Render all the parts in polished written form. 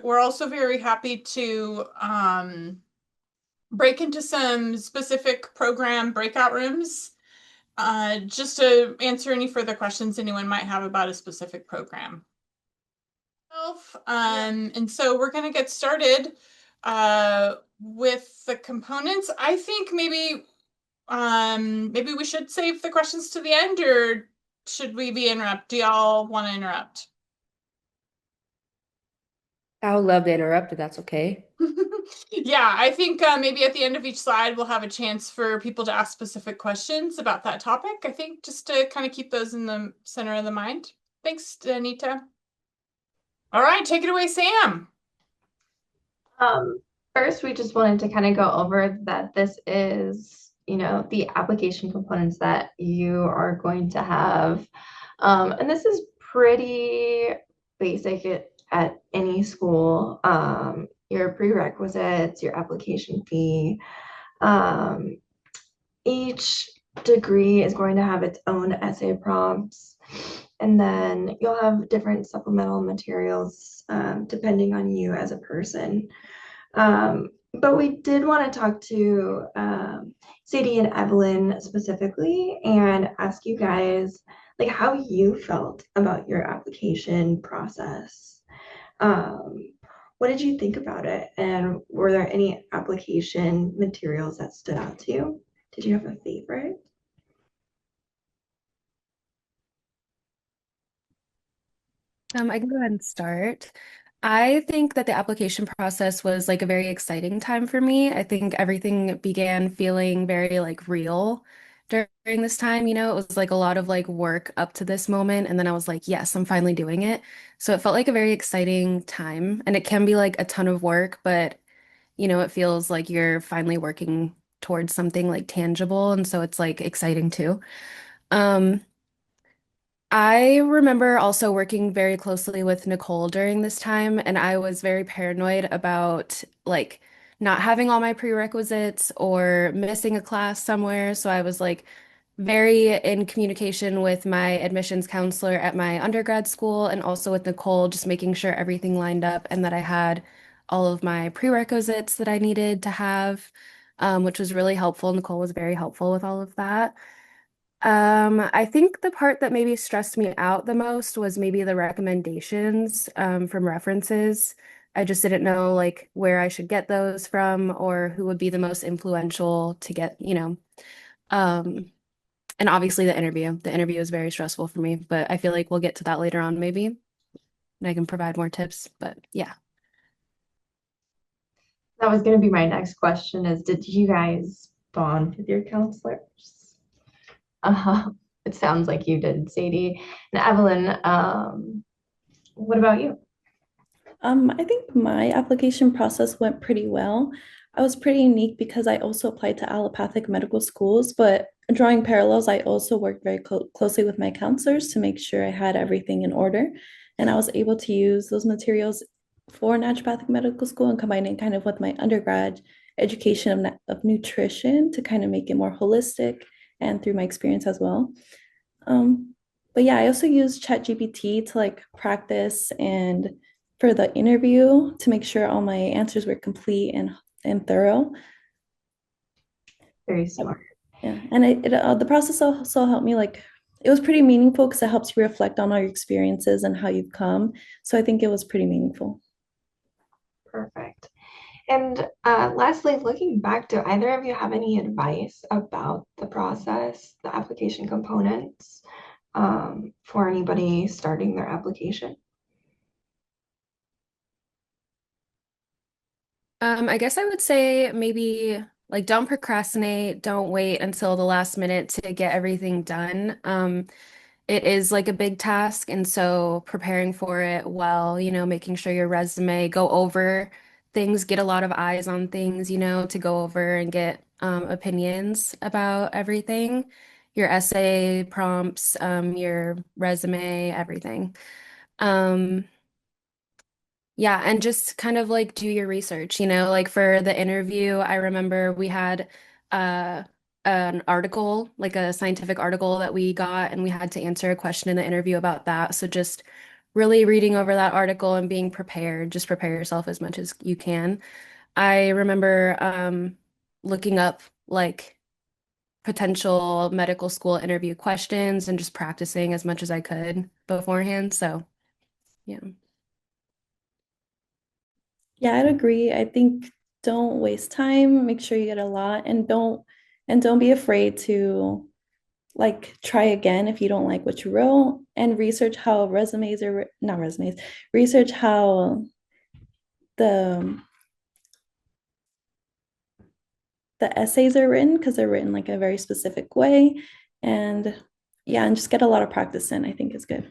We're also very happy to break into some specific program breakout rooms just to answer any further questions anyone might have about a specific program. And so we're going to get started with the components. I think maybe we should save the questions to the end, or should we be interrupt? Do y'all want to interrupt? I would love to interrupt if that's okay. Yeah, I think maybe at the end of each slide, we'll have a chance for people to ask specific questions about that topic. I think just to kind of keep those in the center of the mind. Thanks, Anita. All right, take it away, Sam. Um, First, we just wanted to kind of go over that this is, the application components that you are going to have. And this is pretty basic at any school. Your prerequisites, your application fee. Um, each degree is going to have its own essay prompts. And then you'll have different supplemental materials depending on you as a person. But we did want to talk to Sadie and Evelyn specifically and ask you guys like how you felt about your application process. What did you think about it? And were there any application materials that stood out to you? Did you have a favorite? I can go ahead and start. I think that the application process was like a very exciting time for me. I think everything began feeling very like real during this time. It was like a lot of like work up to this moment. And then I was like, yes, I'm finally doing it. So it felt like a very exciting time. And it can be like a ton of work, but it feels like you're finally working towards something like tangible. And so it's like exciting too. Um, I remember also working very closely with Nicole during this time, and I was very paranoid about like not having all my prerequisites or missing a class somewhere. So I was like very in communication with my admissions counselor at my undergrad school and also with Nicole, just making sure everything lined up and that I had all of my prerequisites that I needed to have, which was really helpful. Nicole was very helpful with all of that. I think the part that maybe stressed me out the most was maybe the recommendations from references. I just didn't know like where I should get those from or who would be the most influential to get. Um, and obviously the interview. The interview was very stressful for me, but I feel like we'll get to that later on maybe, and I can provide more tips. But yeah. That was going to be my next question is, did you guys bond with your counselors? Uh-huh. It sounds like you did, Sadie. And Evelyn, what about you? I think my application process went pretty well. I was pretty unique because I also applied to allopathic medical schools, but drawing parallels, I also worked very closely with my counselors to make sure I had everything in order. And I was able to use those materials for naturopathic medical school and combining kind of with my undergrad education of nutrition to kind of make it more holistic and through my experience as well. Um, but yeah, I also use ChatGPT to like practice and for the interview to make sure all my answers were complete and thorough. Very smart. Yeah, and the process also helped me like it was pretty meaningful because it helps you reflect on all your experiences and how you've come. So I think it was pretty meaningful. Perfect. And lastly, looking back, do either of you have any advice about the process, the application components, for anybody starting their application? I guess I would say maybe like don't procrastinate, don't wait until the last minute to get everything done. It is like a big task, and so preparing for it well, making sure your resume, go over things, get a lot of eyes on things, to go over and get opinions about everything, your essay prompts, your resume, everything. Um, yeah, and just kind of like do your research, like for the interview, I remember we had uh an article, like a scientific article that we got and we had to answer a question in the interview about that. So just really reading over that article and being prepared. Just prepare yourself as much as you can. I remember looking up like potential medical school interview questions and just practicing as much as I could beforehand. So, yeah. Yeah, I'd agree. I think don't waste time. Make sure you get a lot and don't be afraid to like try again if you don't like what you wrote and research how resumes are not resumes. Research how the the essays are written because they're written like a very specific way. And yeah, and just get a lot of practice in, I think is good.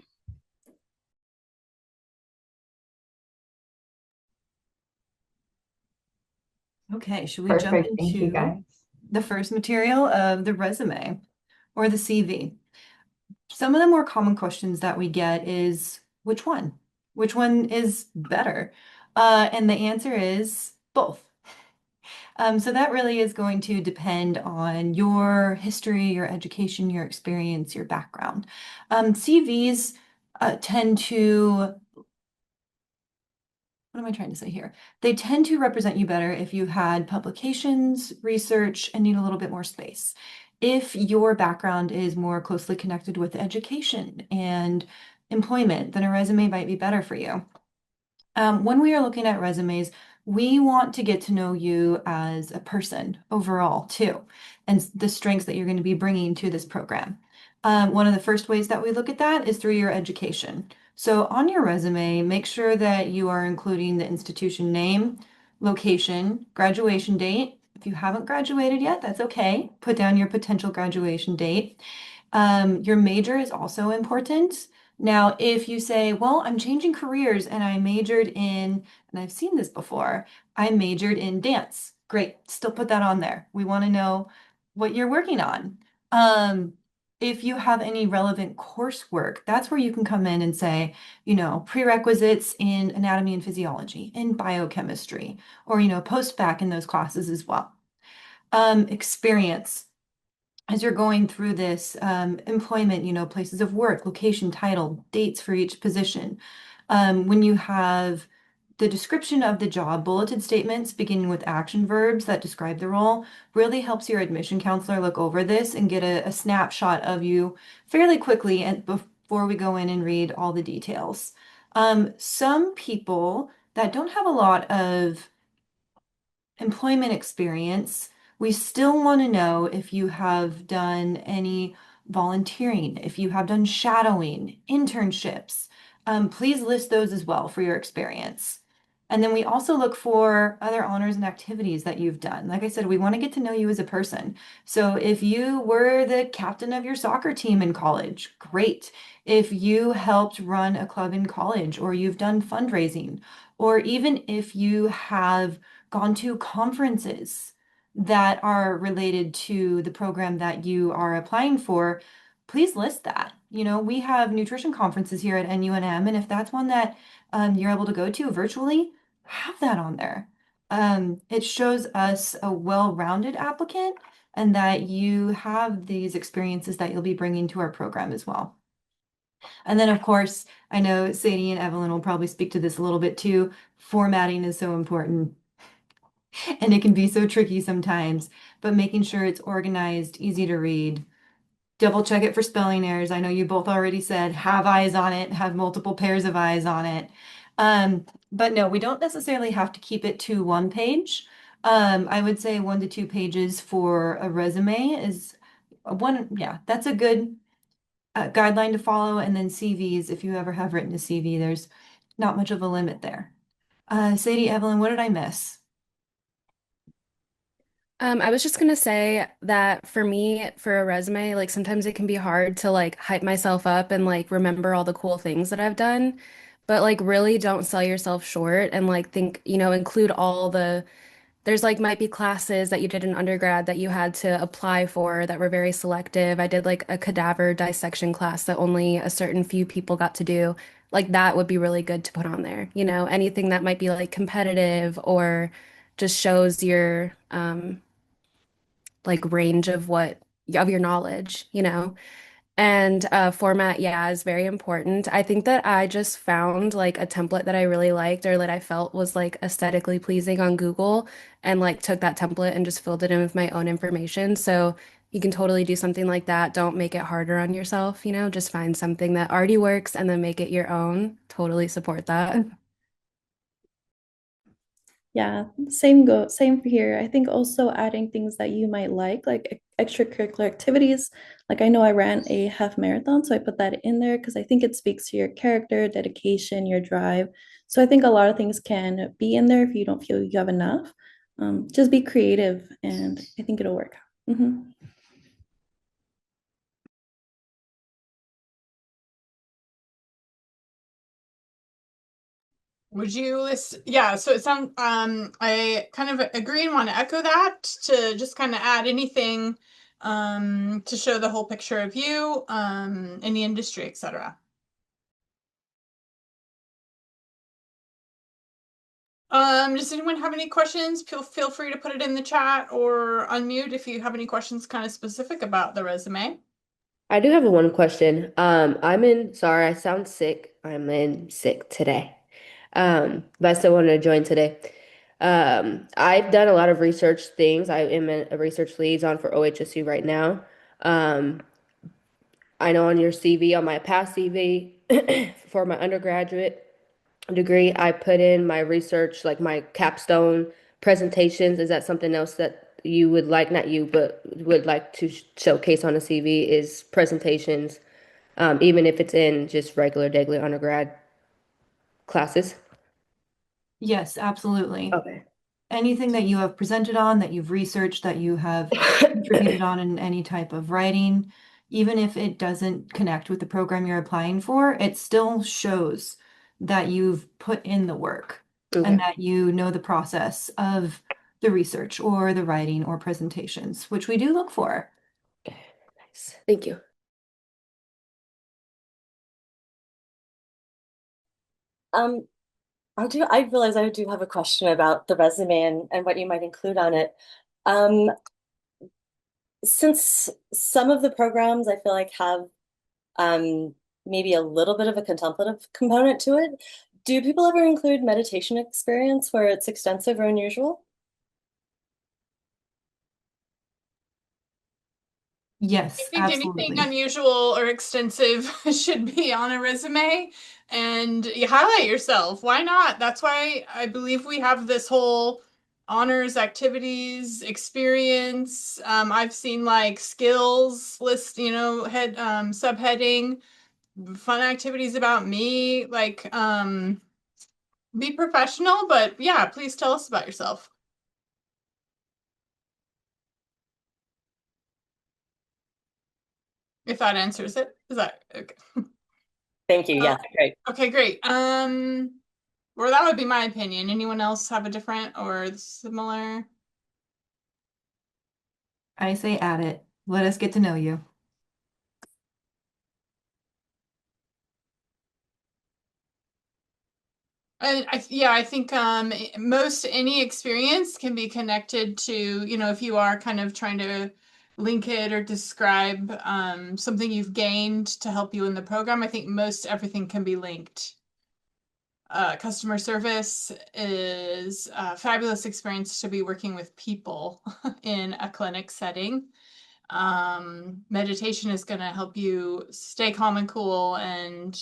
Okay, should we jump Perfect. Thank you, into guys. the first material of the resume or the CV? Some of the more common questions that we get is which one? Which one is better? And the answer is both. So that really is going to depend on your history, your education, your experience, your background. CVs tend to, what am I trying to say here? They tend to represent you better if you had publications, research, and need a little bit more space. If your background is more closely connected with education and employment, then a resume might be better for you. When we are looking at resumes, we want to get to know you as a person overall too, and the strengths that you're going to be bringing to this program. One of the first ways that we look at that is through your education. So on your resume, make sure that you are including the institution name, location, graduation date. If you haven't graduated yet, that's okay. Put down your potential graduation date. Your major is also important. Now, if you say, well, I'm changing careers and I majored in, and I've seen this before, I majored in dance. Great, still put that on there. We want to know what you're working on. If you have any relevant coursework, that's where you can come in and say, prerequisites in anatomy and physiology, in biochemistry, or, post-bac in those classes as well. Experience as you're going through this employment, places of work, location, title, dates for each position. When you have the description of the job, bulleted statements beginning with action verbs that describe the role really helps your admission counselor look over this and get a snapshot of you fairly quickly and before we go in and read all the details. Some people that don't have a lot of employment experience, we still want to know if you have done any volunteering, if you have done shadowing, internships. Please list those as well for your experience. And then we also look for other honors and activities that you've done. Like I said, we want to get to know you as a person. So if you were the captain of your soccer team in college, great. If you helped run a club in college, or you've done fundraising, or even if you have gone to conferences that are related to the program that you are applying for, please list that. We have nutrition conferences here at NUNM, and if that's one that you're able to go to virtually, have that on there. It shows us a well-rounded applicant and that you have these experiences that you'll be bringing to our program as well. And then, of course, I know Sadie and Evelyn will probably speak to this a little bit too. Formatting is so important. And it can be so tricky sometimes, but making sure it's organized, easy to read. Double check it for spelling errors. I know you both already said have eyes on it, have multiple pairs of eyes on it. But no, we don't necessarily have to keep it to one page. I would say 1 to 2 pages for a resume is that's a good guideline to follow. And then CVs, if you ever have written a CV, there's not much of a limit there. Sadie, Evelyn, what did I miss? I was just gonna say that for me, for a resume, like sometimes it can be hard to like hype myself up and like remember all the cool things that I've done, but like really don't sell yourself short and like think, include all there's like might be classes that you did in undergrad that you had to apply for that were very selective. I did like a cadaver dissection class that only a certain few people got to do. Like that would be really good to put on there. Anything that might be like competitive or just shows your like range of your knowledge. And format, yeah, is very important. I think that I just found like a template that I really liked or that I felt was like aesthetically pleasing on Google and like took that template and just filled it in with my own information. So you can totally do something like that. Don't make it harder on yourself, just find something that already works and then make it your own. Totally support that. Yeah, same for here. I think also adding things that you might like extracurricular activities. Like I know I ran a half marathon, so I put that in there because I think it speaks to your character, dedication, your drive. So I think a lot of things can be in there if you don't feel you have enough. Just be creative, and I think it'll work. Mhm. Would you list? Yeah, so it sounds I kind of agree and want to echo that to just kind of add anything to show the whole picture of you in the industry, etc. Does anyone have any questions? Feel free to put it in the chat or unmute if you have any questions kind of specific about the resume. I do have one question. Sorry, I sound sick. I'm in sick today. But I still wanted to join today. I've done a lot of research things. I am a research liaison for OHSU right now. Um, I know on your CV, on my past CV for my undergraduate degree, I put in my research, like my capstone presentations. Is that something else that you would like, not you, but would like to showcase on a CV is presentations, even if it's in just regular daily undergrad classes? Yes, absolutely. Okay. Anything that you have presented on, that you've researched, that you have contributed on in any type of writing, even if it doesn't connect with the program you're applying for, it still shows that you've put in the work Okay. and that you know the process of the research or the writing or presentations, which we do look for. Nice. Thank you. Um, I realize I do have a question about the resume and what you might include on it. Um, since some of the programs I feel like have maybe a little bit of a contemplative component to it, do people ever include meditation experience where it's extensive or unusual? I Yes, think anything absolutely. unusual or extensive should be on a resume and you highlight yourself. Why not? That's why I believe we have this whole honors activities experience. I've seen like skills list, head subheading, fun activities about me, like be professional, but yeah, please tell us about yourself. If that answers it. Is that okay? Thank you. Yeah, great. Okay, great. Well, that would be my opinion. Anyone else have a different or similar? I say add it. Let us get to know you. Yeah, I think most any experience can be connected to, if you are kind of trying to link it or describe something you've gained to help you in the program. I think most everything can be linked. Customer service is a fabulous experience to be working with people in a clinic setting. Meditation is going to help you stay calm and cool and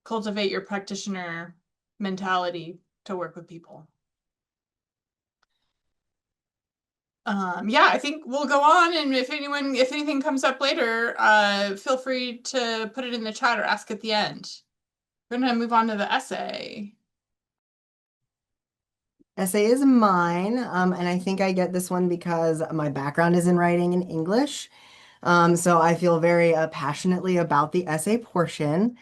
cultivate your practitioner mentality to work with people. Yeah, I think we'll go on, and if anything comes up later, feel free to put it in the chat or ask at the end. We're gonna move on to the essay. Essay is mine, and I think I get this one because my background is in writing in English. So I feel very passionately about the essay portion.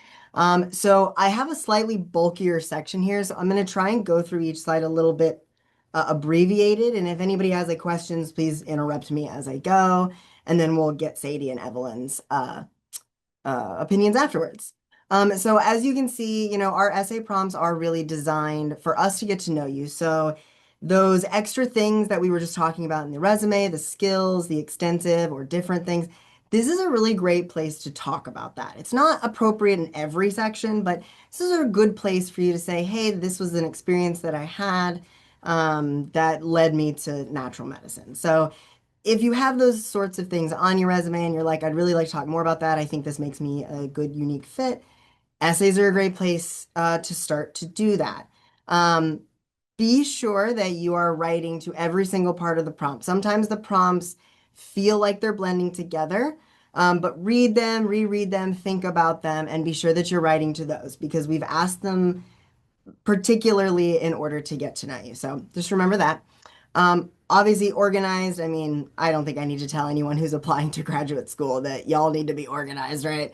So I have a slightly bulkier section here, so I'm going to try and go through each slide a little bit abbreviated. And if anybody has any questions, please interrupt me as I go, and then we'll get Sadie and Evelyn's opinions afterwards. So as you can see, our essay prompts are really designed for us to get to know you. So those extra things that we were just talking about in the resume, the skills, the extensive or different things, this is a really great place to talk about that. It's not appropriate in every section, but this is a good place for you to say, hey, this was an experience that I had that led me to natural medicine. So if you have those sorts of things on your resume and you're like, I'd really like to talk more about that, I think this makes me a good, unique fit. Essays are a great place to start to do that. Be sure that you are writing to every single part of the prompt. Sometimes the prompts feel like they're blending together, but read them, reread them, think about them, and be sure that you're writing to those because we've asked them particularly in order to get to know you. So just remember that. Obviously organized. I mean, I don't think I need to tell anyone who's applying to graduate school that y'all need to be organized, right?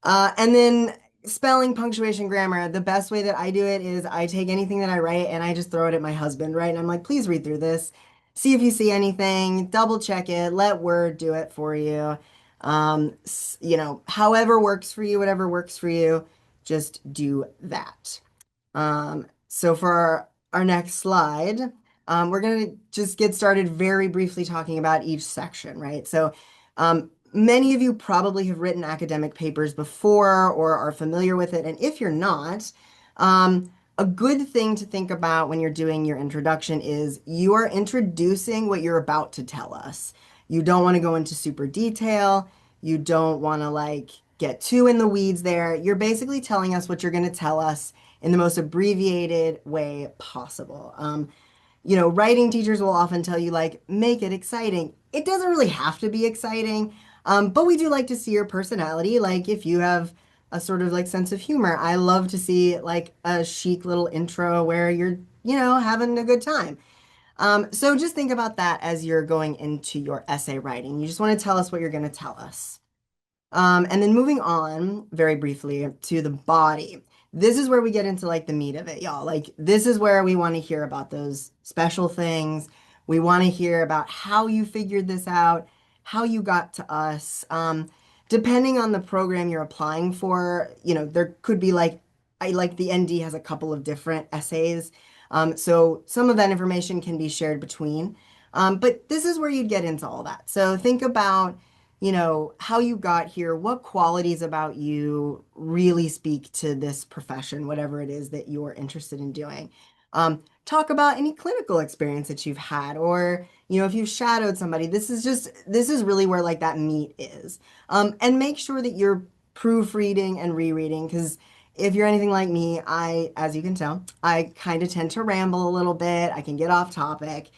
And then spelling, punctuation, grammar. The best way that I do it is I take anything that I write and I just throw it at my husband, right? And I'm like, please read through this, see if you see anything, double check it, let Word do it for you. You know, however works for you, whatever works for you, just do that. So for our next slide, we're going to just get started very briefly talking about each section, right? So many of you probably have written academic papers before or are familiar with it. And if you're not, a good thing to think about when you're doing your introduction is you are introducing what you're about to tell us. You don't want to go into super detail. You don't want to like get too in the weeds there. You're basically telling us what you're going to tell us in the most abbreviated way possible. You know, writing teachers will often tell you like, make it exciting. It doesn't really have to be exciting, but we do like to see your personality. Like if you have a sort of like sense of humor, I love to see like a chic little intro where you're, you know, having a good time. So just think about that as you're going into your essay writing. You just want to tell us what you're going to tell us. And then moving on very briefly to the body. This is where we get into like the meat of it, y'all. Like this is where we want to hear about those special things. We want to hear about how you figured this out, how you got to us. Depending on the program you're applying for, you know, there could be like, I like the ND has a couple of different essays. So some of that information can be shared between. But this is where you'd get into all that. So think about you know, how you got here, what qualities about you really speak to this profession, whatever it is that you're interested in doing. Talk about any clinical experience that you've had, or, you know, if you've shadowed somebody, this is really where like that meat is. And make sure that you're proofreading and rereading, because if you're anything like me, as you can tell, I kind of tend to ramble a little bit. I can get off topic.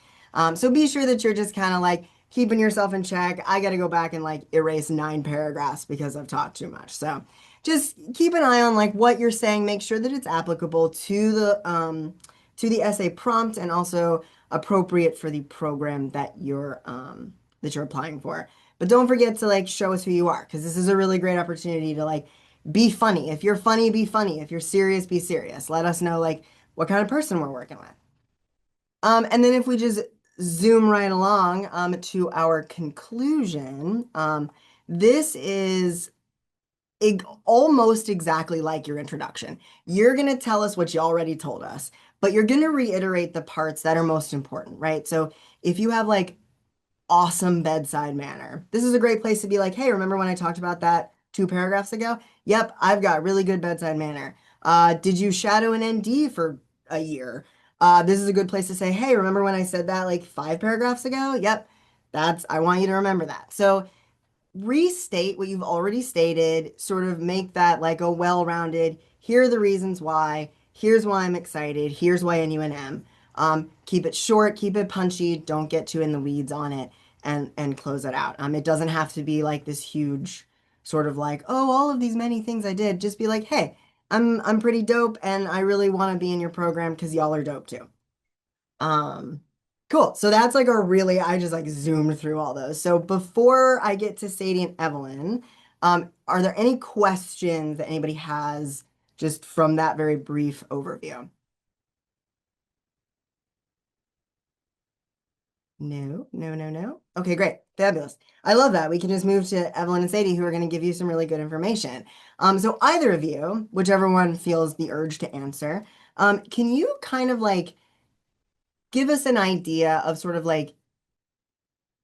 So be sure that you're just kind of like, keeping yourself in check. I got to go back and like erase 9 paragraphs because I've talked too much. So just keep an eye on like what you're saying. Make sure that it's applicable to the essay prompt and also appropriate for the program that you're applying for. But don't forget to like show us who you are because this is a really great opportunity to like be funny. If you're funny, be funny. If you're serious, be serious. Let us know like what kind of person we're working with. And then if we just zoom right along to our conclusion, this is almost exactly like your introduction. You're going to tell us what you already told us, but you're going to reiterate the parts that are most important, right? So if you have like awesome bedside manner, this is a great place to be like, hey, remember when I talked about that 2 paragraphs ago? Yep, I've got really good bedside manner. Did you shadow an ND for a year? This is a good place to say, hey, remember when I said that like 5 paragraphs ago? Yep, I want you to remember that. So restate what you've already stated, sort of make that like a well-rounded, here are the reasons why, here's why I'm excited, here's why NUNM. Keep it short, keep it punchy, don't get too in the weeds on it and close it out. It doesn't have to be like this huge sort of like, oh, all of these many things I did. Just be like, hey, I'm pretty dope and I really want to be in your program because y'all are dope too. Cool. So that's like I just like zoomed through all those. So before I get to Sadie and Evelyn, are there any questions that anybody has just from that very brief overview? No. Okay, great. Fabulous. I love that. We can just move to Evelyn and Sadie, who are going to give you some really good information. So either of you, whichever one feels the urge to answer, can you kind of like give us an idea of sort of like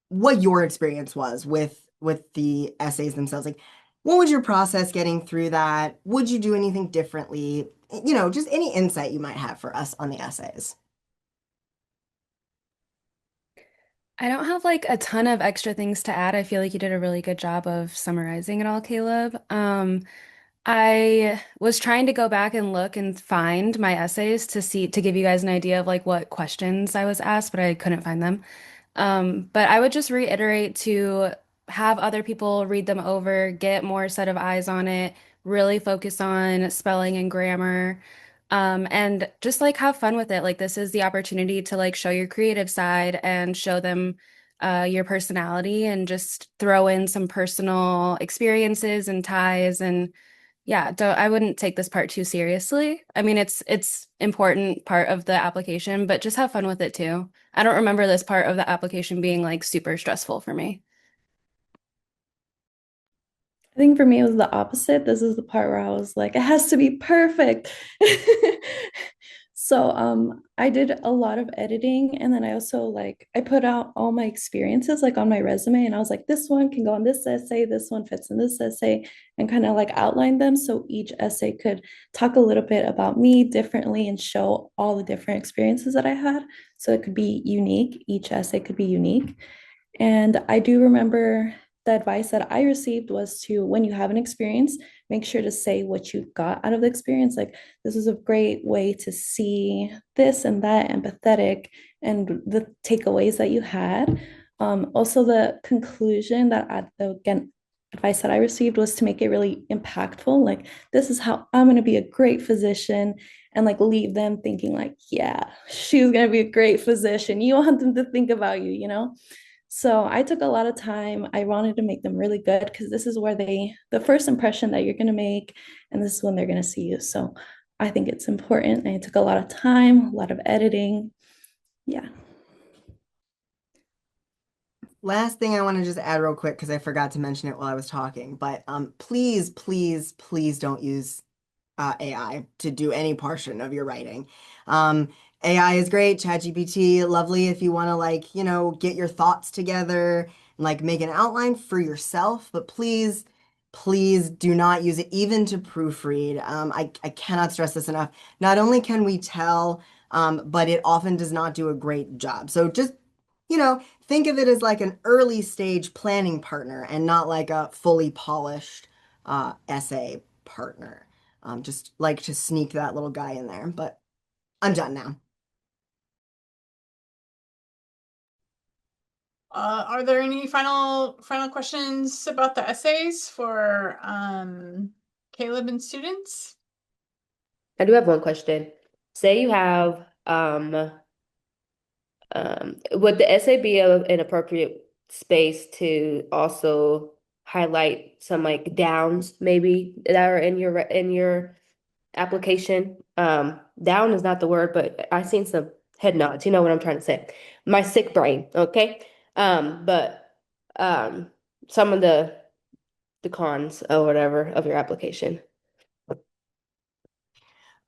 what your experience was with with the essays themselves. Like, what was your process getting through that? Would you do anything differently? You know, just any insight you might have for us on the essays. I don't have like a ton of extra things to add. I feel like you did a really good job of summarizing it all, Caleb. I was trying to go back and look and find my essays to give you guys an idea of like what questions I was asked, but I couldn't find them. But I would just reiterate to have other people read them over, get more set of eyes on it, really focus on spelling and grammar, and just like have fun with it. Like this is the opportunity to like show your creative side and show them your personality and just throw in some personal experiences and ties and yeah, I wouldn't take this part too seriously. I mean, it's important part of the application, but just have fun with it too. I don't remember this part of the application being like super stressful for me. I think for me, it was the opposite. This is the part where I was like, it has to be perfect. So I did a lot of editing and then I also like I put out all my experiences like on my resume and I was like, this one can go on this essay, this one fits in this essay, and kind of like outline them so each essay could talk a little bit about me differently and show all the different experiences that I had. So it could be unique. Each essay could be unique. And I do remember the advice that I received was to, when you have an experience, make sure to say what you got out of the experience. Like, this is a great way to see this and that, empathetic, and the takeaways that you had. Also, the conclusion that again, advice that I received was to make it really impactful. Like, this is how I'm going to be a great physician, and like leave them thinking, like, yeah, she's going to be a great physician. You want them to think about you, you know? So I took a lot of time. I wanted to make them really good because this is where the first impression that you're going to make, and this is when they're going to see you. So I think it's important. And it took a lot of time, a lot of editing. Yeah. Last thing I want to just add real quick because I forgot to mention it while I was talking, but please, please, please don't use AI to do any portion of your writing. AI is great, ChatGPT, lovely if you want to like, you know, get your thoughts together and like make an outline for yourself, but please, please do not use it even to proofread. I cannot stress this enough. Not only can we tell, but it often does not do a great job. So just, you know, think of it as like an early stage planning partner and not like a fully polished essay partner. Just like to sneak that little guy in there, but I'm done now. Are there any final questions about the essays for Caleb and students? I do have one question. Say you have would the essay be an appropriate space to also highlight some like downs maybe that are in your application? Down is not the word, but I seen some head nods. You know what I'm trying to say. My sick brain, okay? But some of the cons or whatever of your application.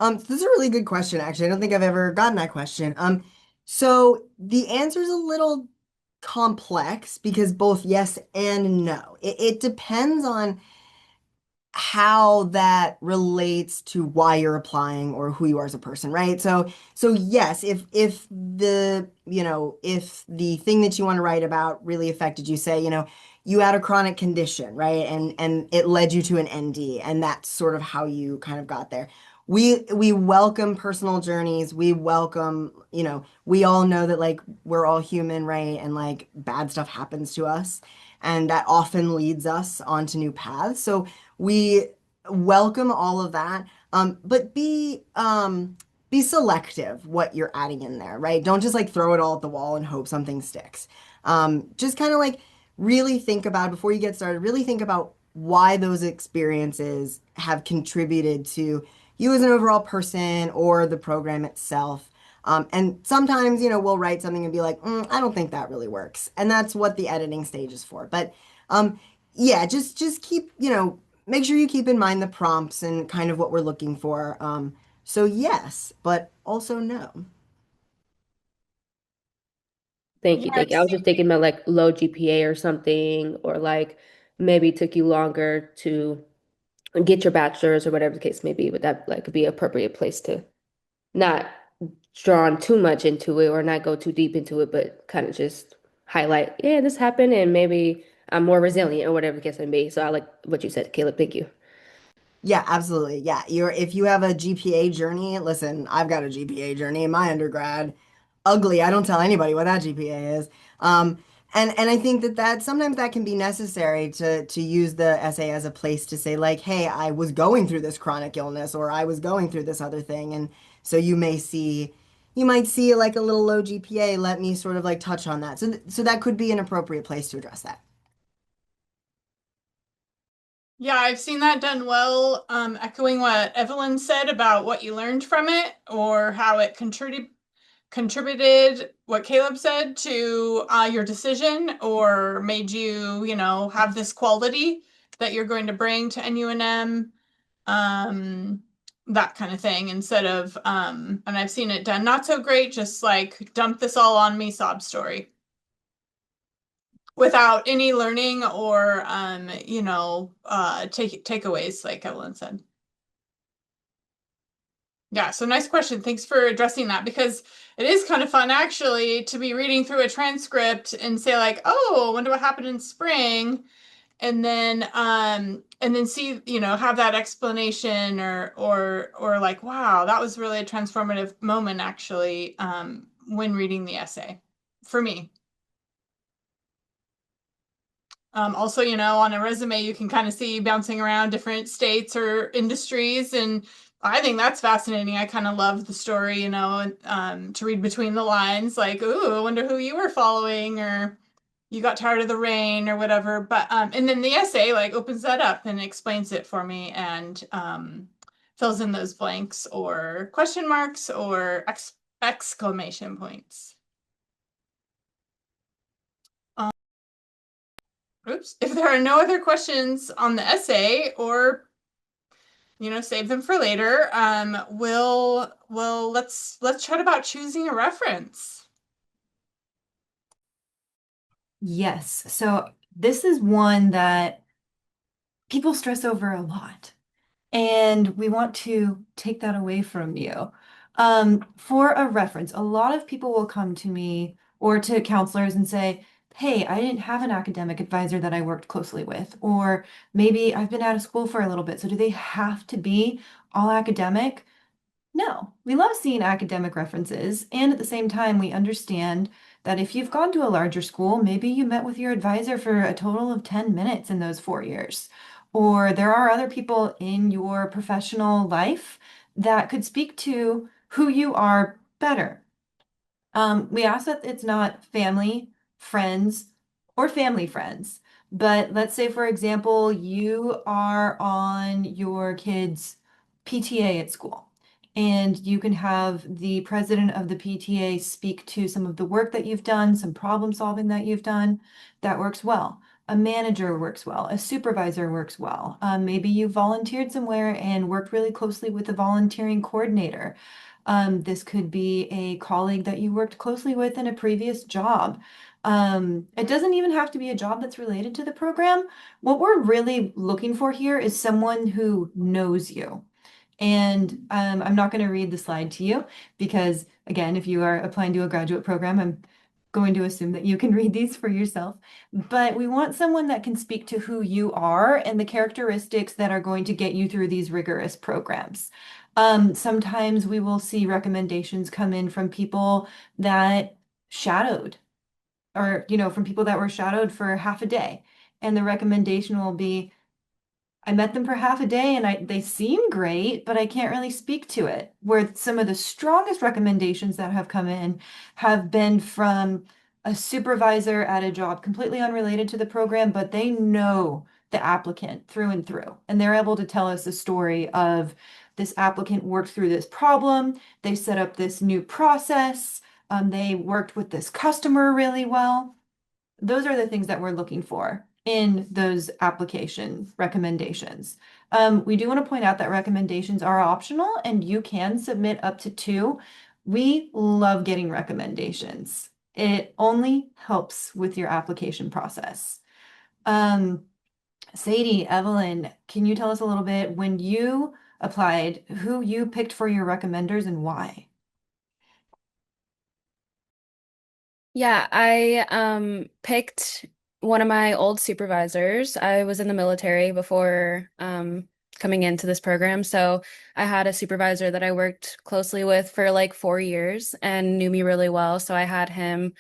This is a really good question, actually. I don't think I've ever gotten that question. So the answer is a little complex because both yes and no. It depends on how that relates to why you're applying or who you are as a person, right? So yes, if the, you know, if the thing that you want to write about really affected you, say, you know, you had a chronic condition, right? And it led you to an ND, and that's sort of how you kind of got there. We welcome personal journeys. We welcome, you know, we all know that like we're all human, right? And like bad stuff happens to us, and that often leads us onto new paths. So we welcome all of that, but be selective what you're adding in there, right? Don't just like throw it all at the wall and hope something sticks. Just kind of like really think about before you get started, really think about why those experiences have contributed to you as an overall person or the program itself. And sometimes, you know, we'll write something and be like, I don't think that really works. And that's what the editing stage is for. But yeah, just keep, you know, make sure you keep in mind the prompts and kind of what we're looking for. So yes, but also no. Thank you, Yeah, thank you. I was just thinking about like low GPA or something, or like maybe it took you longer to get your bachelor's or whatever the case may be, but that like could be an appropriate place to not drawn too much into it or not go too deep into it, but kind of just highlight, yeah, this happened and maybe I'm more resilient or whatever the case may be. So I like what you said, Caleb. Thank you. Yeah, absolutely. Yeah, if you have a GPA journey, listen, I've got a GPA journey in my undergrad. Ugly. I don't tell anybody what that GPA is. Um, and I think that sometimes that can be necessary to use the essay as a place to say like, hey, I was going through this chronic illness or I was going through this other thing, and so you might see like a little low GPA. Let me sort of like touch on that. So that could be an appropriate place to address that. yeah, I've seen that done well, echoing what Evelyn said about what you learned from it or how it contributed what Caleb said to your decision or made you, have this quality that you're going to bring to NUNM, that kind of thing, instead of, and I've seen it done not so great, just like dump this all on me sob story without any learning or, takeaways, like Evelyn said. Yeah, so nice question. Thanks for addressing that, because it is kind of fun actually to be reading through a transcript and say like, "Oh, I wonder what happened in spring," and then see, have that explanation or like, "Wow, that was really a transformative moment actually," when reading the essay for me. Also, on a resume, you can kind of see bouncing around different states or industries. And I think that's fascinating. I kind of love the story, to read between the lines, like, ooh, I wonder who you were following, or you got tired of the rain or whatever. But, and then the essay like opens that up and explains it for me and fills in those blanks or question marks or exclamation points. Oops. If there are no other questions on the essay, or save them for later, let's chat about choosing a reference. Yes. So this is one that people stress over a lot, and we want to take that away from you. For a reference, a lot of people will come to me or to counselors and say, hey, I didn't have an academic advisor that I worked closely with, or maybe I've been out of school for a little bit. So do they have to be all academic? No, we love seeing academic references, and at the same time, we understand that if you've gone to a larger school, maybe you met with your advisor for a total of 10 minutes in those 4 years. Or there are other people in your professional life that could speak to who you are better. We ask that it's not family, friends, or family friends. But let's say, for example, you are on your kid's PTA at school, and you can have the president of the PTA speak to some of the work that you've done, some problem solving that you've done. That works well. A manager works well. A supervisor works well. Maybe you volunteered somewhere and worked really closely with a volunteering coordinator. This could be a colleague that you worked closely with in a previous job. It doesn't even have to be a job that's related to the program. What we're really looking for here is someone who knows you. And I'm not going to read the slide to you because, again, if you are applying to a graduate program, I'm going to assume that you can read these for yourself. But we want someone that can speak to who you are and the characteristics that are going to get you through these rigorous programs. Sometimes we will see recommendations come in from people that shadowed or, from people that were shadowed for half a day. And the recommendation will be, I met them for half a day and they seem great, but I can't really speak to it. Where some of the strongest recommendations that have come in have been from a supervisor at a job completely unrelated to the program, but they know the applicant through and through. And they're able to tell us the story of this applicant worked through this problem, they set up this new process, they worked with this customer really well. Those are the things that we're looking for in those application recommendations. We do want to point out that recommendations are optional and you can submit up to 2. We love getting recommendations. It only helps with your application process. Sadie, Evelyn, can you tell us a little bit when you applied, who you picked for your recommenders and why? Yeah, I picked one of my old supervisors. I was in the military before coming into this program, so I had a supervisor that I worked closely with for like 4 years and knew me really well. So I had him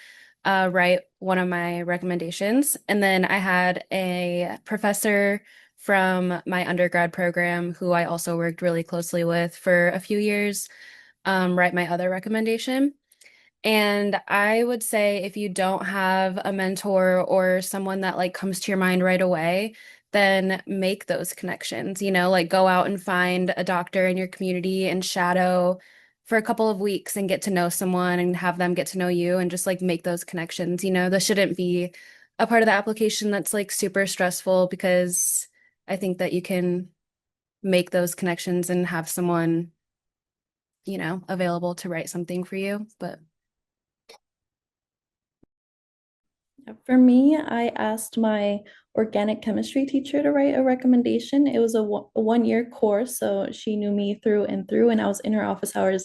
write one of my recommendations, and then I had a professor from my undergrad program who I also worked really closely with for a few years write my other recommendation. And I would say if you don't have a mentor or someone that like comes to your mind right away, then make those connections, like go out and find a doctor in your community and shadow for a couple of weeks and get to know someone and have them get to know you and just like make those connections. This shouldn't be a part of the application that's like super stressful because I think that you can make those connections and have someone, available to write something for you. But For me, I asked my organic chemistry teacher to write a recommendation. It was a 1 year course, so she knew me through and through, and I was in her office hours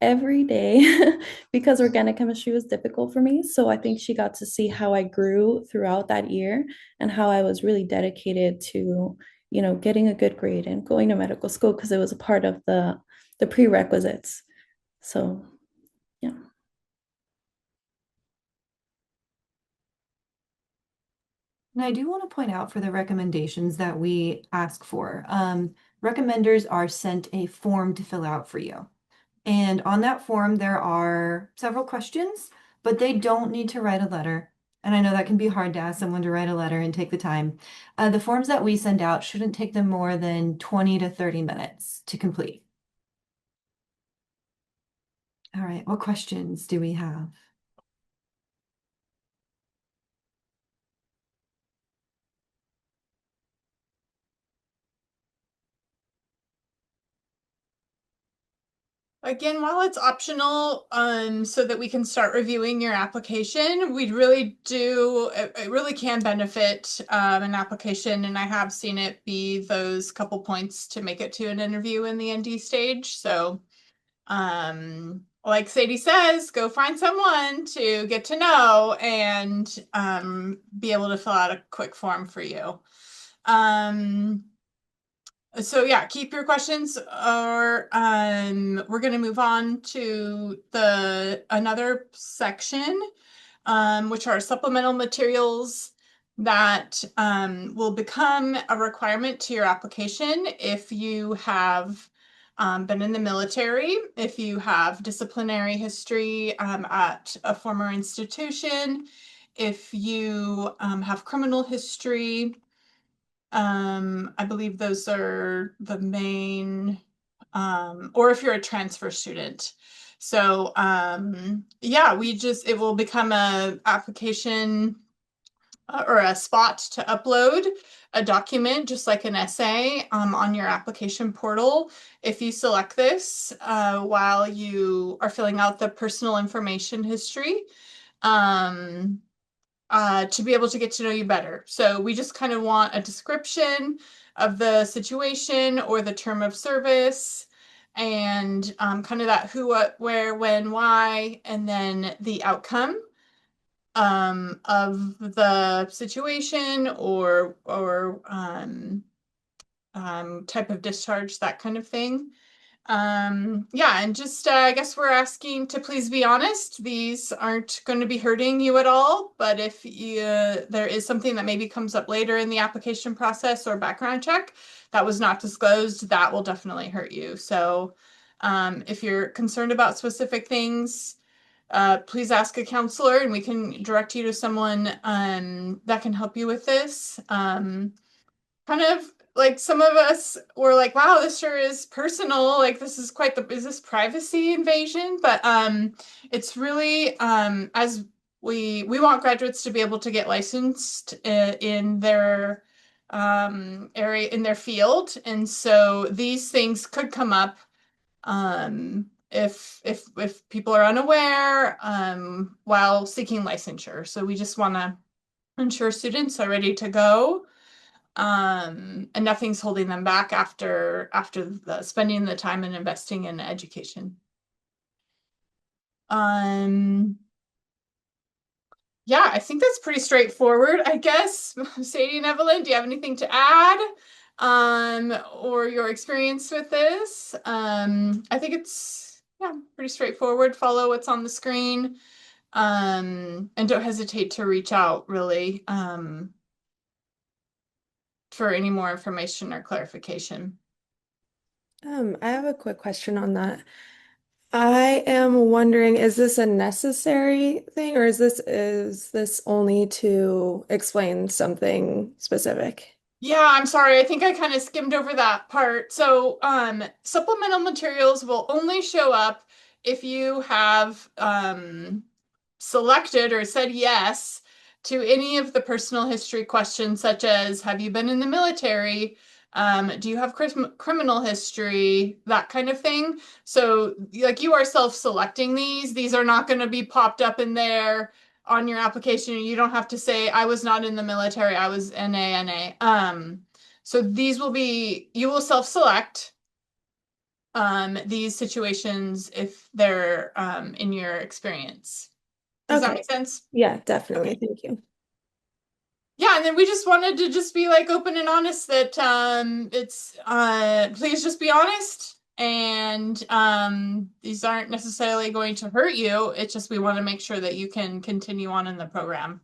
every day because organic chemistry was difficult for me. So I think she got to see how I grew throughout that year and how I was really dedicated to, getting a good grade and going to medical school because it was a part of the prerequisites. So, yeah. And I do want to point out for the recommendations that we ask for, recommenders are sent a form to fill out for you. And on that form, there are several questions, but they don't need to write a letter. And I know that can be hard to ask someone to write a letter and take the time. The forms that we send out shouldn't take them more than 20 to 30 minutes to complete. All right, what questions do we have? Again, while it's optional, so that we can start reviewing your application, we really do, it really can benefit an application, and I have seen it be those couple points to make it to an interview in the ND stage. So, like Sadie says, go find someone to get to know and be able to fill out a quick form for you. So yeah, keep your questions, or we're going to move on to another section, which are supplemental materials that will become a requirement to your application if you have been in the military, if you have disciplinary history at a former institution, if you have criminal history. I believe those are the main, or if you're a transfer student. So, yeah, it will become a application or a spot to upload a document, just like an essay, on your application portal. If you select this, while you are filling out the personal information history, to be able to get to know you better. So we just kind of want a description of the situation or the term of service, and kind of that who, what, where, when, why, and then the outcome of the situation or type of discharge, that kind of thing. Yeah, and just I guess we're asking to please be honest. These aren't going to be hurting you at all, but if there is something that maybe comes up later in the application process or background check that was not disclosed, that will definitely hurt you. So if you're concerned about specific things, please ask a counselor and we can direct you to someone that can help you with this. Kind of like some of us were like, wow, this sure is personal. Like this is is this privacy invasion? But it's really as we want graduates to be able to get licensed in their area, in their field. And so these things could come up if people are unaware while seeking licensure. So we just want to ensure students are ready to go, and nothing's holding them back after spending the time and investing in education. Yeah, I think that's pretty straightforward, I guess. Sadie and Evelyn, do you have anything to add? Or your experience with this? I think it's, yeah, pretty straightforward. Follow what's on the screen. And don't hesitate to reach out, really, for any more information or clarification. I have a quick question on that. I am wondering, is this a necessary thing, or is this only to explain something specific? Yeah, I'm sorry. I think I kind of skimmed over that part. So, supplemental materials will only show up if you have selected or said yes to any of the personal history questions, such as have you been in the military? Do you have criminal history? That kind of thing. So, like, you are self-selecting these. These are not going to be popped up in there on your application. You don't have to say, I was not in the military, I was NA. So these will be, you will self-select these situations if they're in your experience. Does that Okay. make sense? Yeah, definitely. Okay. Thank you. Yeah, and then we just wanted to just be like open and honest that it's please just be honest, and these aren't necessarily going to hurt you. It's just we want to make sure that you can continue on in the program.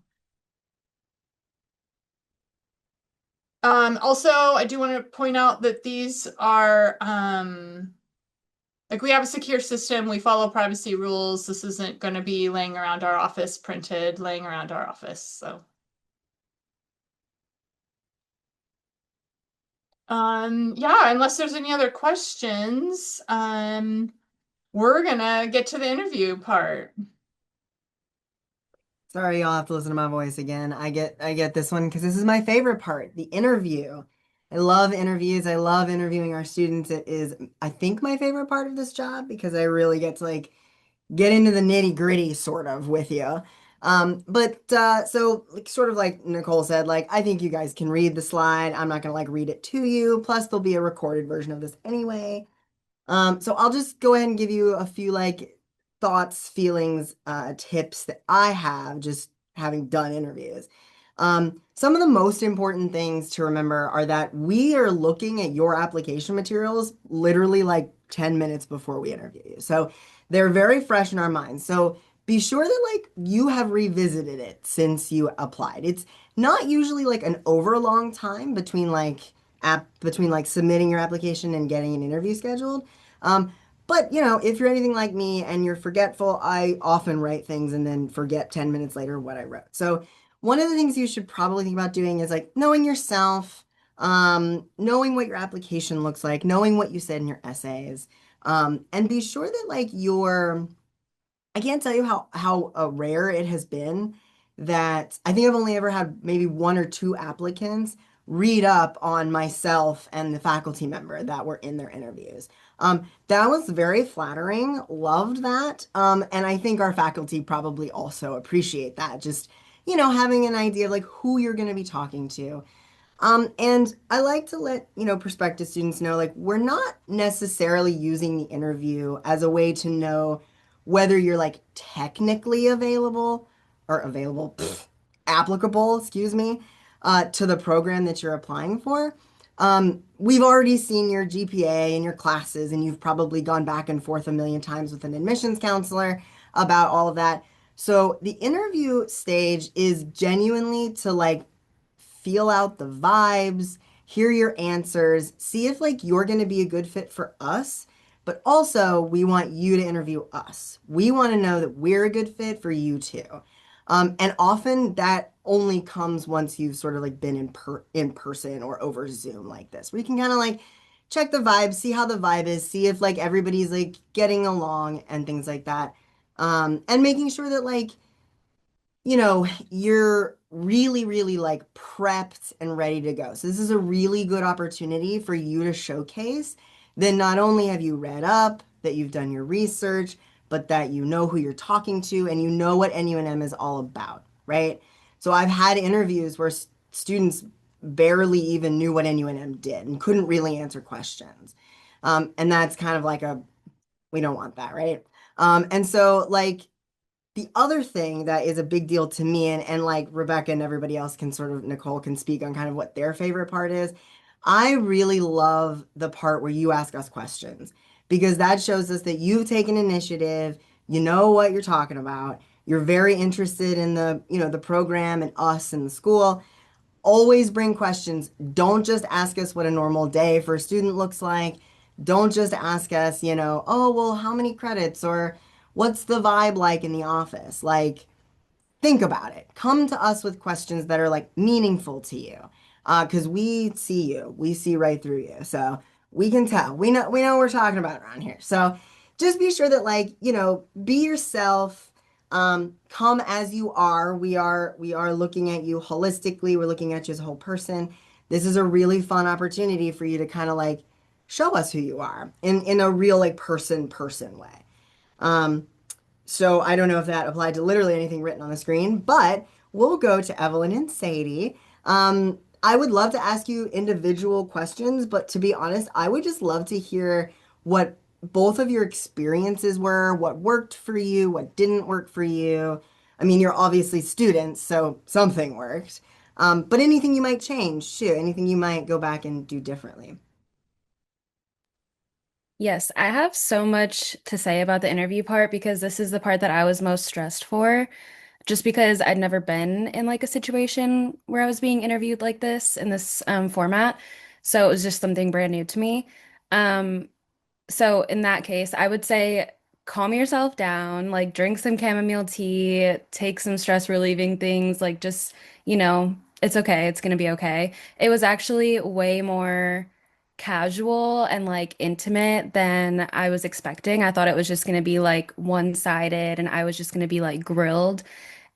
Also, I do want to point out that these are like, we have a secure system, we follow privacy rules. This isn't going to be laying around our office, laying around our office. So yeah, unless there's any other questions, we're gonna get to the interview part. Sorry, y'all have to listen to my voice again. I get this one because this is my favorite part, the interview. I love interviews. I love interviewing our students. It is, I think, my favorite part of this job because I really get to like get into the nitty-gritty sort of with you. So like, sort of like Nicole said, like, I think you guys can read the slide. I'm not gonna like read it to you. Plus, there'll be a recorded version of this anyway. So I'll just go ahead and give you a few like thoughts, feelings, tips that I have just having done interviews. Some of the most important things to remember are that we are looking at your application materials literally like 10 minutes before we interview you. So they're very fresh in our minds. So be sure that like you have revisited it since you applied. It's not usually like an over long time between like submitting your application and getting an interview scheduled. But you know, if you're anything like me and you're forgetful, I often write things and then forget 10 minutes later what I wrote. So one of the things you should probably think about doing is like knowing yourself, knowing what your application looks like, knowing what you said in your essays, and be sure that like I can't tell you how rare it has been that I think I've only ever had maybe one or two applicants read up on myself and the faculty member that were in their interviews. That was very flattering, loved that. And I think our faculty probably also appreciate that. Just, you know, having an idea of like who you're going to be talking to. And I like to let, you know, prospective students know, like, we're not necessarily using the interview as a way to know whether you're like technically applicable, excuse me, to the program that you're applying for. We've already seen your GPA and your classes, and you've probably gone back and forth a million times with an admissions counselor about all of that. So the interview stage is genuinely to like feel out the vibes, hear your answers, see if like you're going to be a good fit for us. But also, we want you to interview us. We want to know that we're a good fit for you too. And often that only comes once you've sort of like been in person or over Zoom like this, where you can kind of like check the vibe, see how the vibe is, see if like everybody's like getting along and things like that. And making sure that like, you know, you're really, really like prepped and ready to go. So this is a really good opportunity for you to showcase that not only have you read up, that you've done your research, but that you know who you're talking to and you know what NUNM is all about, right? So I've had interviews where students barely even knew what NUNM did and couldn't really answer questions. And that's kind of like we don't want that, right? And so like the other thing that is a big deal to me, and like Rebecca and everybody else can sort of, Nicole can speak on kind of what their favorite part is. I really love the part where you ask us questions because that shows us that you've taken initiative, you know what you're talking about, you're very interested in the program and us and the school. Always bring questions. Don't just ask us what a normal day for a student looks like. Don't just ask us, oh, well, how many credits or what's the vibe like in the office? Like, think about it. Come to us with questions that are like meaningful to you. Because we see you. We see right through you. So we can tell. We know what we're talking about around here. So just be sure that like, be yourself. Come as you are. We are looking at you holistically. We're looking at you as a whole person. This is a really fun opportunity for you to kind of like show us who you are in a real like person way. Um, so I don't know if that applied to literally anything written on the screen, but we'll go to Evelyn and Sadie. I would love to ask you individual questions, but to be honest, I would just love to hear what both of your experiences were, what worked for you, what didn't work for you. I mean, you're obviously students, so something worked. But anything you might change too, anything you might go back and do differently. Yes, I have so much to say about the interview part because this is the part that I was most stressed for, just because I'd never been in like a situation where I was being interviewed like this in this format. So it was just something brand new to me. Um, so in that case, I would say calm yourself down, like drink some chamomile tea, take some stress relieving things, like just, it's okay, it's gonna be okay. It was actually way more casual and like intimate than I was expecting. I thought it was just gonna be like one-sided and I was just gonna be like grilled,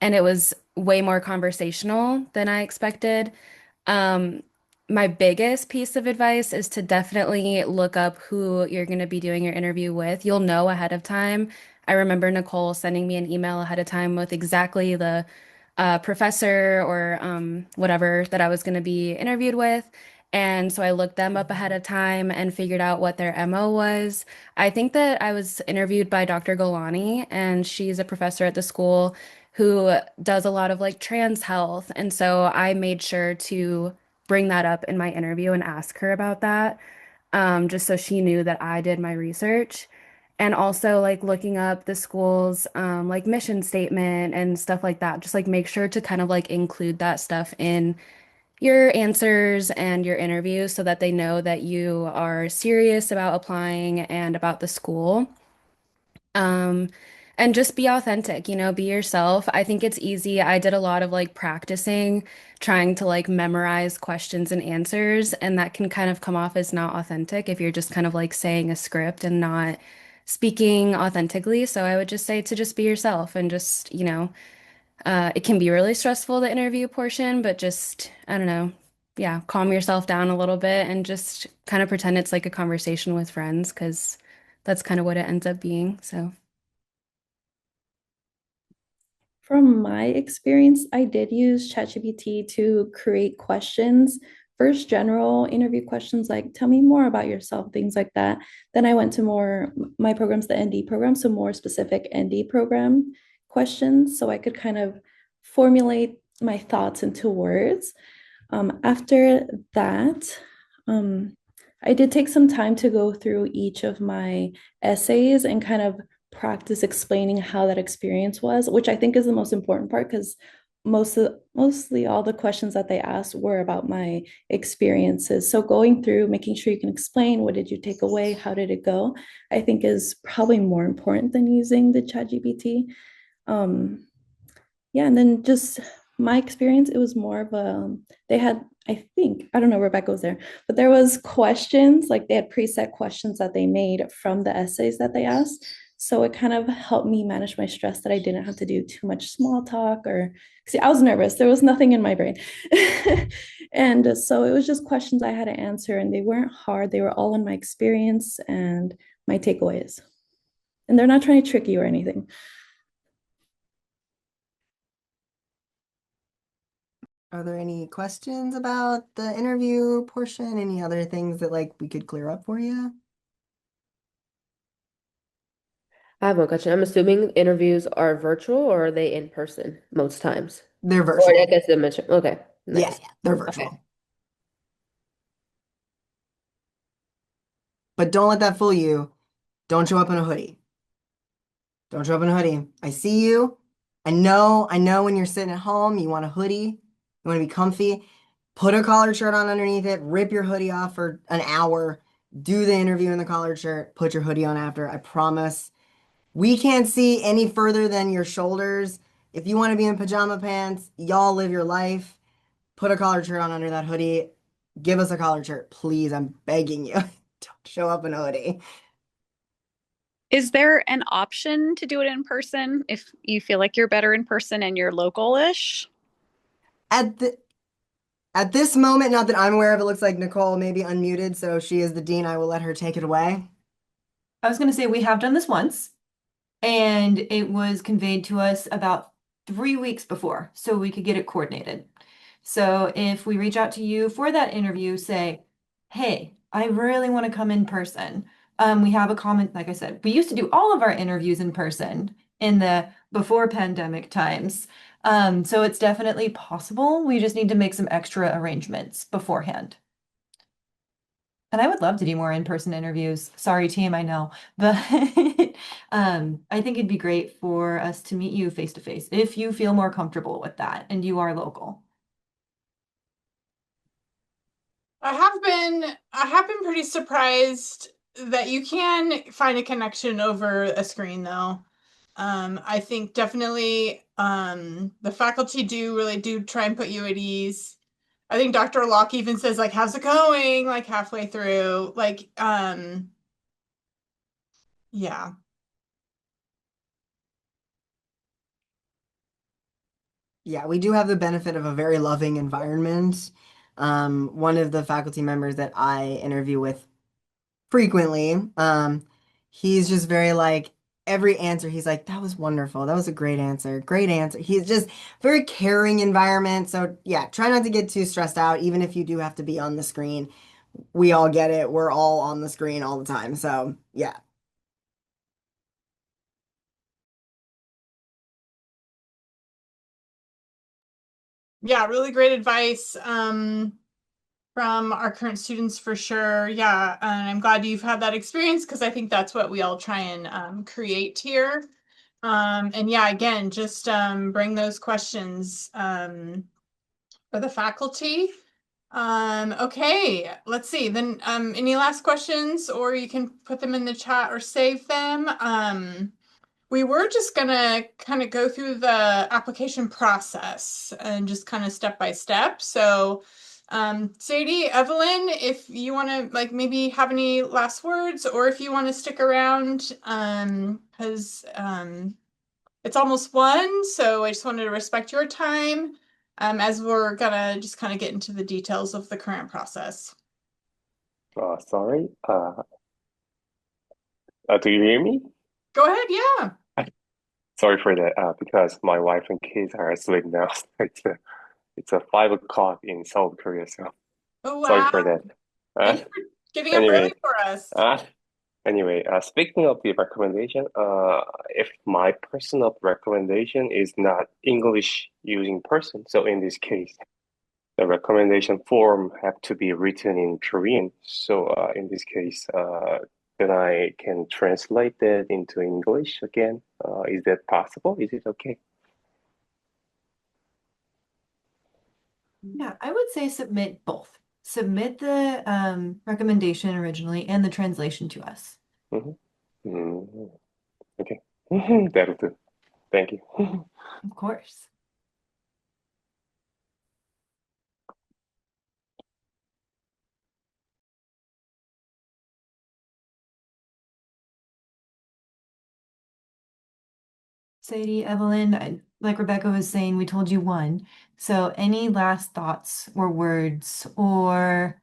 and it was way more conversational than I expected. Um, my biggest piece of advice is to definitely look up who you're going to be doing your interview with. You'll know ahead of time. I remember Nicole sending me an email ahead of time with exactly the professor or whatever that I was going to be interviewed with. And so I looked them up ahead of time and figured out what their MO was. I think that I was interviewed by Dr. Golani, and she's a professor at the school who does a lot of like trans health. And so I made sure to bring that up in my interview and ask her about that, just so she knew that I did my research. And also like looking up the school's like mission statement and stuff like that. Just like make sure to kind of like include that stuff in your answers and your interview so that they know that you are serious about applying and about the school. Um, and just be authentic, be yourself. I think it's easy. I did a lot of like practicing, trying to like memorize questions and answers, and that can kind of come off as not authentic if you're just kind of like saying a script and not speaking authentically. So I would just say to just be yourself and just, it can be really stressful, the interview portion, but just, I don't know, yeah, calm yourself down a little bit and just kind of pretend it's like a conversation with friends because that's kind of what it ends up being. So. From my experience, I did use ChatGPT to create questions. First, general interview questions like, tell me more about yourself, things like that. Then I went to my program's the ND program, so more specific ND program questions, so I could kind of formulate my thoughts into words. After that, I did take some time to go through each of my essays and kind of practice explaining how that experience was, which I think is the most important part because mostly all the questions that they asked were about my experiences. So going through, making sure you can explain what did you take away, how did it go, I think is probably more important than using the ChatGPT. Yeah, and then just my experience, it was more of a, they had, I think, I don't know, Rebecca was there, but there was questions, like they had preset questions that they made from the essays that they asked. So it kind of helped me manage my stress that I didn't have to do too much small talk or, see, I was nervous. There was nothing in my brain. And so it was just questions I had to answer and they weren't hard. They were all in my experience and my takeaways. and they're not trying to trick you or anything. Are there any questions about the interview portion? Any other things that like we could clear up for you? I have one question. I'm assuming interviews are virtual or are they in person most times? They're Or virtual. I guess the mention. Okay, Yeah, nice. yeah, they're Okay. virtual. But don't let that fool you. Don't show up in a hoodie. Don't show up in a hoodie. I see you. I know when you're sitting at home, you want a hoodie, you want to be comfy. Put a collared shirt on underneath it, rip your hoodie off for an hour, do the interview in the collared shirt, put your hoodie on after. I promise. We can't see any further than your shoulders. If you want to be in pajama pants, y'all live your life. Put a collared shirt on under that hoodie. Give us a collared shirt, please. I'm begging you. Don't show up in a hoodie. Is there an option to do it in person if you feel like you're better in person and you're local-ish? At this moment, not that I'm aware of, it looks like Nicole may be unmuted, so she is the dean. I will let her take it away. I was going to say we have done this once, and it was conveyed to us about 3 weeks before, so we could get it coordinated. So if we reach out to you for that interview, say, hey, I really want to come in person. We have a comment, like I said, we used to do all of our interviews in person in the before pandemic times. So it's definitely possible. We just need to make some extra arrangements beforehand. And I would love to do more in-person interviews. Sorry, team, I know. But I think it'd be great for us to meet you face to face if you feel more comfortable with that and you are local. I have been pretty surprised that you can find a connection over a screen though. I think definitely the faculty do try and put you at ease. I think Dr. Locke even says like, how's it going? Like halfway through. Like, yeah. Yeah, we do have the benefit of a very loving environment. One of the faculty members that I interview with frequently, he's just very like every answer, he's like, that was wonderful. That was a great answer. Great answer. He's just very caring environment. So yeah, try not to get too stressed out, even if you do have to be on the screen. We all get it. We're all on the screen all the time. So yeah. Yeah, really great advice from our current students for sure. Yeah, and I'm glad you've had that experience because I think that's what we all try and create here. And yeah, again, just bring those questions for the faculty. Okay, let's see. Then any last questions, or you can put them in the chat or save them. We were just gonna kind of go through the application process and just kind of step by step. So Sadie, Evelyn, if you want to like maybe have any last words, or if you want to stick around, because it's almost 1, so I just wanted to respect your time as we're gonna just kind of get into the details of the current process. Sorry. Do you hear me? Go ahead, yeah. Sorry for that. Because my wife and kids are asleep now. It's a 5 o'clock in South Korea, so Oh sorry for wow. that. Thank you for getting up Anyway, early for us. speaking of the recommendation, if my personal recommendation is not English using person, so in this case, the recommendation form have to be written in Korean. So in this case, then I can translate that into English again. Is that possible? Is it okay? Yeah, I would say submit both. Submit the recommendation originally and the translation to us. Okay, that'll do. Thank you. Of course. Sadie, Evelyn, like Rebecca was saying, we told you 1. So any last thoughts or words or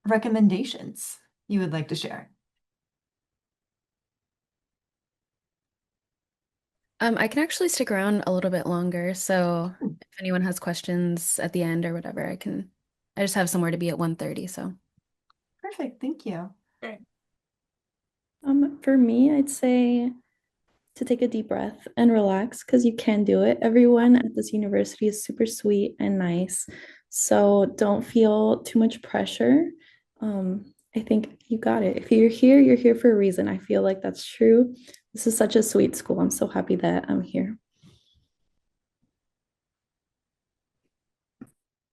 recommendations you would like to share? I can actually stick around a little bit longer, so Hmm. if anyone has questions at the end or whatever, I just have somewhere to be at 1:30, so. Perfect, thank you. Great. For me, I'd say to take a deep breath and relax because you can do it. Everyone at this university is super sweet and nice. So don't feel too much pressure. I think you got it. If you're here for a reason. I feel like that's true. This is such a sweet school. I'm so happy that I'm here.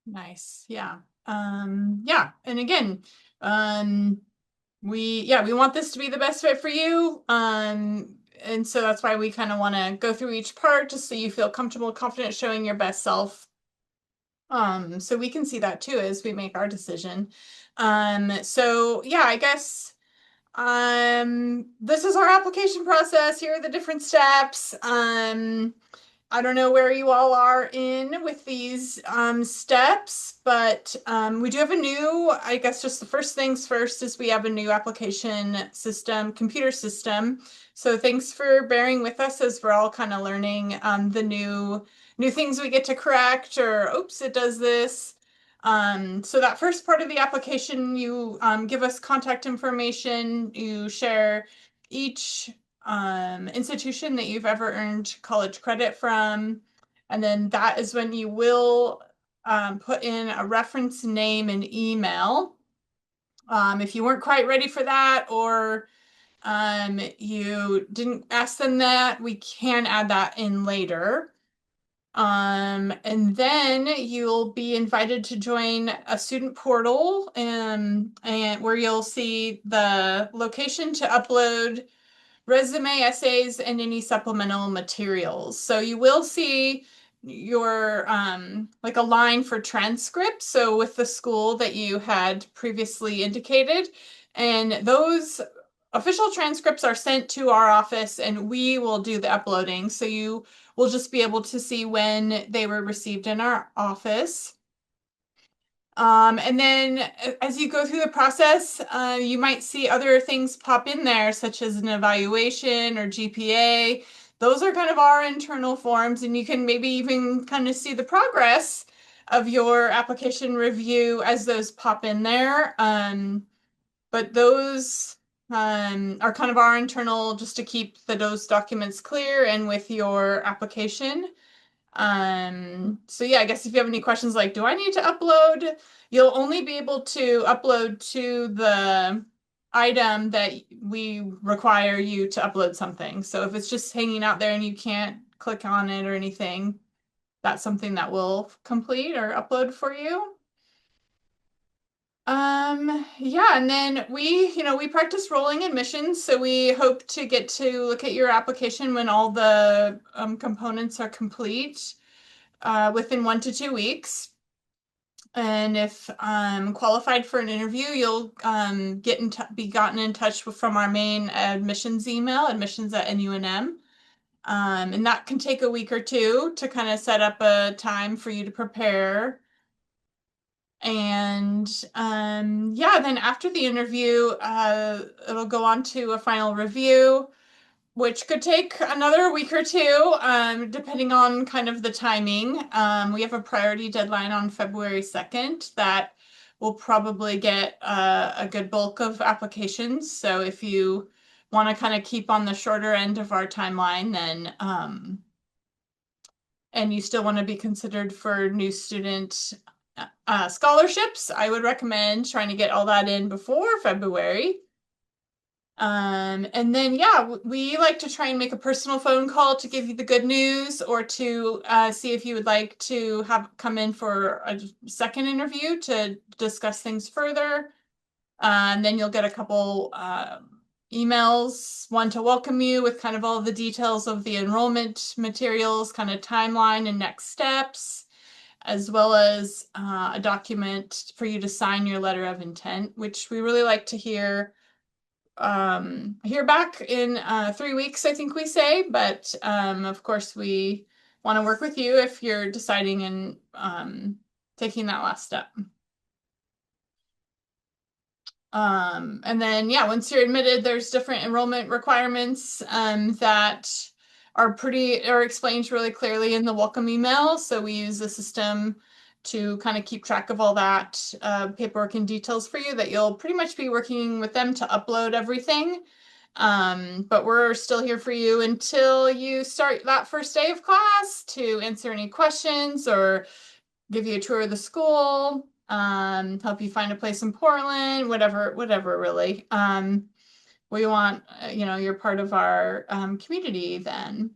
Nice. Yeah. Yeah. And again, we want this to be the best fit for you. And so that's why we kind of want to go through each part just so you feel comfortable, confident showing your best self. So we can see that too as we make our decision. So yeah, I guess this is our application process. Here are the different steps. I don't know where you all are in with these steps, but we do have a new, I guess just the first things first is we have a new application system, computer system. So thanks for bearing with us as we're all kind of learning the new things we get to correct, or oops, it does this. So that first part of the application, you give us contact information, you share each institution that you've ever earned college credit from. And then that is when you will put in a reference name and email. If you weren't quite ready for that, or you didn't ask them that, we can add that in later. And then you'll be invited to join a student portal, and where you'll see the location to upload resume, essays, and any supplemental materials. So you will see your like a line for transcripts. So with the school that you had previously indicated, and those official transcripts are sent to our office and we will do the uploading. So you will just be able to see when they were received in our office. And then as you go through the process, you might see other things pop in there, such as an evaluation or GPA. Those are kind of our internal forms, and you can maybe even kind of see the progress of your application review as those pop in there. But those are kind of our internal, just to keep those documents clear and with your application. So yeah, I guess if you have any questions like, do I need to upload? You'll only be able to upload to the item that we require you to upload something. So if it's just hanging out there and you can't click on it or anything, that's something that we'll complete or upload for you. Yeah, and then we practice rolling admissions, so we hope to get to look at your application when all the components are complete within 1 to 2 weeks. And if qualified for an interview, you'll be gotten in touch from our main admissions email, admissions@NUNM. And that can take a week or two to kind of set up a time for you to prepare. And yeah, then after the interview, it'll go on to a final review, which could take another week or two, depending on kind of the timing. We have a priority deadline on February 2nd that will probably get a good bulk of applications. So if you want to kind of keep on the shorter end of our timeline, then and you still want to be considered for new student scholarships, I would recommend trying to get all that in before February. And then, yeah, we like to try and make a personal phone call to give you the good news, or to see if you would like to come in for a second interview to discuss things further. And then you'll get a couple emails, one to welcome you with kind of all the details of the enrollment materials, kind of timeline and next steps, as well as a document for you to sign your letter of intent, which we really like to hear back in 3 weeks, I think we say. But of course, we want to work with you if you're deciding and taking that last step. And then, yeah, once you're admitted, there's different enrollment requirements that are explained really clearly in the welcome email. So we use the system to kind of keep track of all that paperwork and details for you, that you'll pretty much be working with them to upload everything. But we're still here for you until you start that first day of class to answer any questions or give you a tour of the school, help you find a place in Portland, whatever really. We want, you're part of our community then.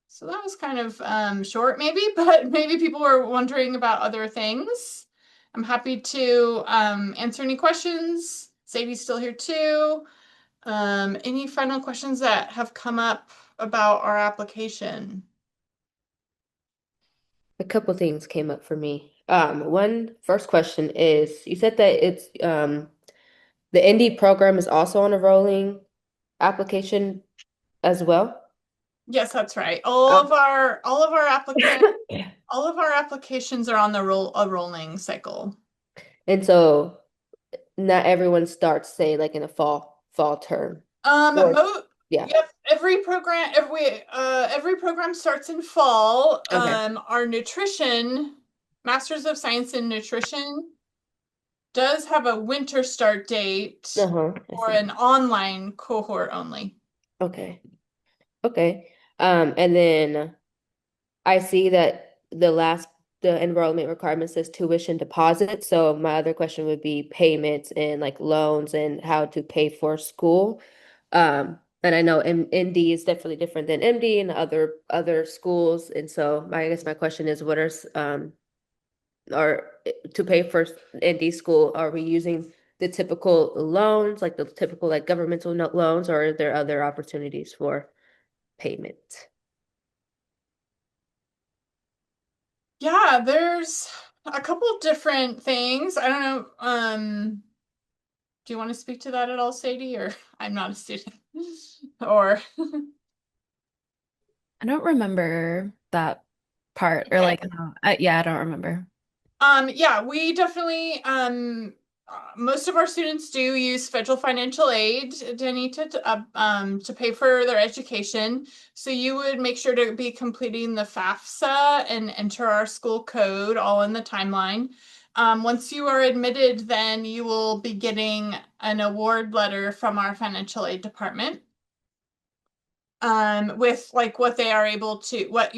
So that was kind of short maybe, but maybe people were wondering about other things. I'm happy to answer any questions. Sadie's still here too. Any final questions that have come up about our application? A couple things came up for me. One first question is, you said that it's the ND program is also on a rolling application as well. Yes, that's right. Oh. All of our applications are on the rolling cycle. And so not everyone starts, say, like in a fall term. Yeah. Yep, every program starts in fall. Okay. Our Masters of Science in Nutrition does have a winter start date I or see. an online cohort only. Okay. Okay. And then I see that the enrollment requirement says tuition deposit. So my other question would be payments and like loans and how to pay for school. And I know ND is definitely different than MD and other schools. And so I guess my question is, what are or to pay for ND school, are we using the typical loans, like the typical like governmental loans, or are there other opportunities for payment? Yeah, there's a couple different things. I don't know. Do you want to speak to that at all, Sadie? Or I'm not a student. Or I don't remember that part, or like, yeah, I don't remember. Yeah, we definitely most of our students do use federal financial aid, Danita, to pay for their education. So you would make sure to be completing the FAFSA and enter our school code all in the timeline. Once you are admitted, then you will be getting an award letter from our financial aid department. With like what they are able to, what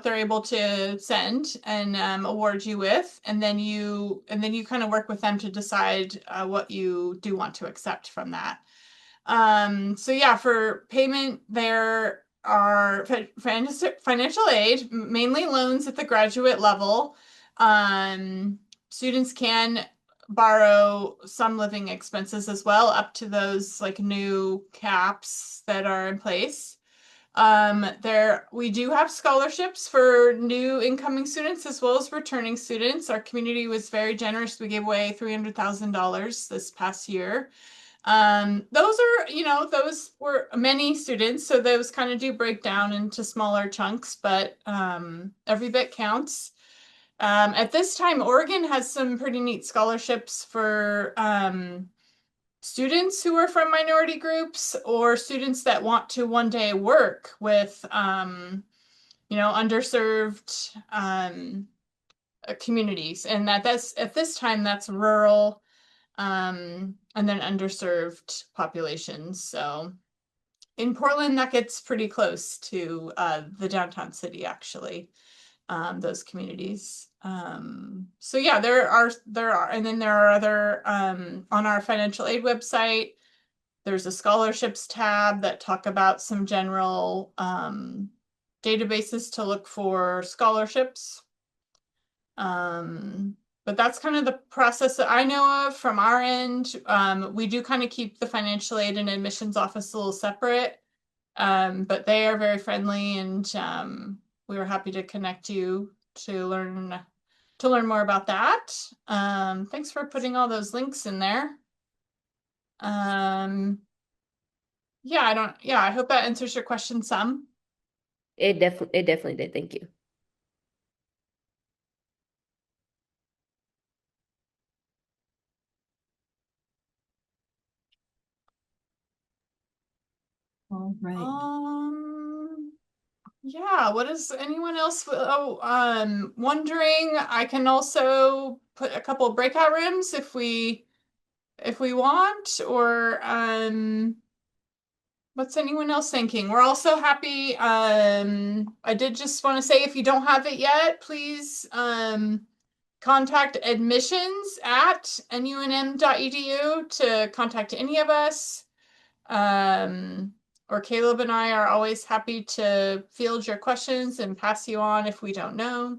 they're able to send and award you with, and then you kind of work with them to decide what you do want to accept from that. So yeah, for payment, there are financial aid, mainly loans at the graduate level. Students can borrow some living expenses as well, up to those like new caps that are in place. We do have scholarships for new incoming students as well as returning students. Our community was very generous. We gave away $300,000 this past year. Those were many students, so those kind of do break down into smaller chunks, but every bit counts. At this time, Oregon has some pretty neat scholarships for students who are from minority groups or students that want to one day work with underserved communities, and that's at this time that's rural and then underserved populations. So in Portland, that gets pretty close to the downtown city, actually, those communities. So yeah, there are, and then there are other, on our financial aid website, there's a scholarships tab that talk about some general databases to look for scholarships. But that's kind of the process that I know of from our end. We do kind of keep the financial aid and admissions office a little separate, but they are very friendly, and we were happy to connect you to learn more about that. Thanks for putting all those links in there. Yeah, I hope that answers your question some. It definitely did. Thank you. Right. Yeah, what is anyone else wondering? I can also put a couple breakout rooms if we want, or what's anyone else thinking? We're also happy. I did just want to say, if you don't have it yet, please contact admissions@nunm.edu to contact any of us. Or Caleb and I are always happy to field your questions and pass you on if we don't know.